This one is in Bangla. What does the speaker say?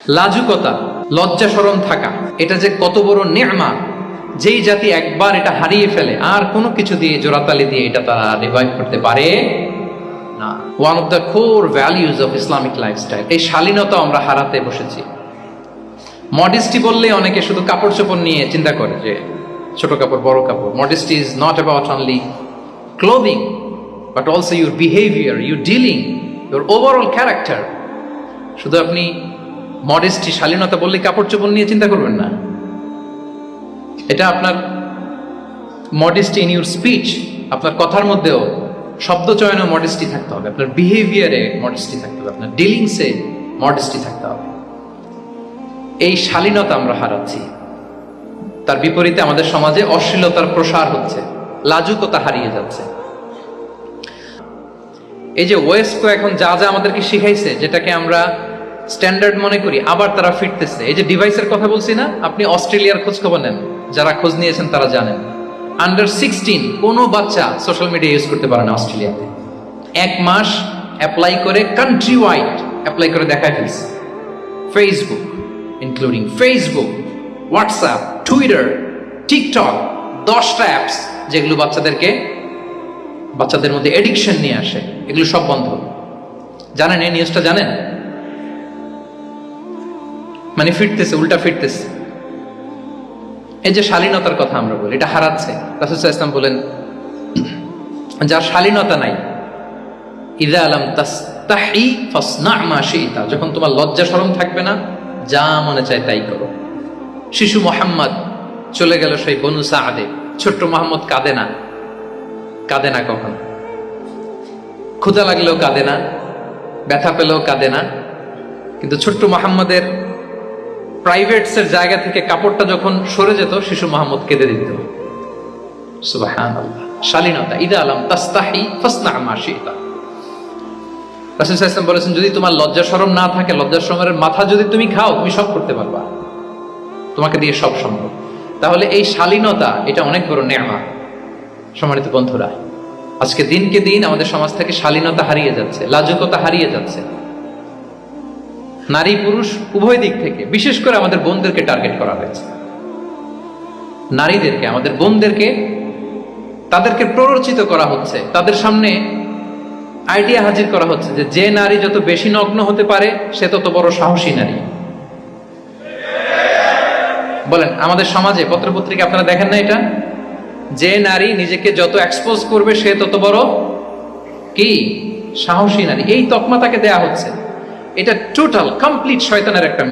লাজুকতা, লজ্জা শরম থাকা, এটা যে কত বড় নেয়ামত। যেই জাতি একবার এটা হারিয়ে ফেলে আর কোনো কিছু দিয়ে জোড়াতালি দিয়ে এটা তারা রিভাইভ করতে পারে না। One of the core values of Islamic lifestyle, এই শালীনতা আমরা হারাতে বসেছি। মডেস্টি বললে অনেকে শুধু কাপড় চোপড় নিয়ে চিন্তা করে যে ছোট কাপড় বড় কাপড়। Modesty is not about only clothing but also your behaviour, your dealing, your overall character. শুধু আপনি মডেস্টি শালীনতা বললে কাপড় চোপড় নিয়ে চিন্তা করবেন না। এটা আপনার মডেস্টি ইন ইউর স্পিচ, আপনার কথার মধ্যেও শব্দ চয়নে মডেস্টি থাকতে হবে, আপনার বিহেভিয়ারে মডেস্টি থাকতে হবে, আপনার ডিলিংসে মডেস্টি থাকতে হবে। এই শালীনতা আমরা হারাচ্ছি। তার বিপরীতে আমাদের সমাজে অশ্লীলতার প্রসার হচ্ছে, লাজুকতা হারিয়ে যাচ্ছে। এই যে ওয়েস্ট এখন যা যা আমাদেরকে শিখাইছে, যেটাকে আমরা স্ট্যান্ডার্ড মনে করি, আবার তারা ফিরতেছে। এই যে ডিভাইসের কথা বলছি না, আপনি অস্ট্রেলিয়ার খোঁজ খবর নেন, যারা খোঁজ নিয়েছেন তারা জানেন আন্ডার 16 কোনো বাচ্চা সোশ্যাল মিডিয়া ইউজ করতে পারে না অস্ট্রেলিয়াতে। 1 মাস অ্যাপ্লাই করে, কান্ট্রি ওয়াইড অ্যাপ্লাই করে দেখায় ফেলছে। Facebook, including Facebook, WhatsApp, Twitter, TikTok, 10টা অ্যাপস যেগুলো বাচ্চাদের মধ্যে এডিকশন নিয়ে আসে, এগুলো সব বন্ধ। জানেন এই নিউজটা? জানেন? মানে ফিরতেছে, উল্টা ফিরতেছে। এই যে শালীনতার কথা আমরা বলি, এটা হারাচ্ছে। রাসূল সাল্লাল্লাহু আলাইহি ওয়াসাল্লাম বলেন, যার শালীনতা নাই, ইযা লাম তাসতাহি ফাসনা মা শি'তা, যখন তোমার লজ্জা শরম থাকবে না, যা মনে চায় তাই করো। শিশু মুহাম্মদ চলে গেল সেই বনু সাআদে, ছোট্ট মুহাম্মদ কাঁদে না কখনো। ক্ষুধা লাগলেও কাঁদে না, ব্যথা পেলেও কাঁদে না। কিন্তু ছোট্ট মুহাম্মদের প্রাইভেটসের জায়গা থেকে কাপড়টা যখন সরে যেত, শিশু মুহাম্মদ কেঁদে দিত। সুবহানাল্লাহ, শালীনতা। ইযা লাম তাসতাহি ফাসনা মা শি'তা। রাসূল সাল্লাল্লাহু আলাইহি ওয়াসাল্লাম বলেছেন, যদি তোমার লজ্জা শরম না থাকে, লজ্জা শরমের মাথা যদি তুমি খাও, তুমি সব করতে পারবা, তোমাকে দিয়ে সব সম্ভব। তাহলে এই শালীনতা, এটা অনেক বড় নেয়ামত। সম্মানিত বন্ধুরা, আজকে দিনকে দিন আমাদের সমাজ থেকে শালীনতা হারিয়ে যাচ্ছে, লাজুকতা হারিয়ে যাচ্ছে। নারী পুরুষ উভয় দিক থেকে, বিশেষ করে আমাদের বোনদেরকে টার্গেট করা হয়েছে। নারীদেরকে, আমাদের বোনদেরকে, তাদেরকে প্ররোচিত করা হচ্ছে, তাদের সামনে আইডিয়া হাজির করা হচ্ছে যে নারী যত বেশি নগ্ন হতে পারে, সে তত বড় সাহসী নারী। বলেন, আমাদের সমাজে পত্রপত্রিকা আপনারা দেখেন না এটা? যে নারী নিজেকে যত এক্সপোজ করবে, সে তত বড় কি সাহসী নারী। এই তকমা তাকে দেয়া হচ্ছে। এটা টোটাল কমপ্লিট শয়তানের একটা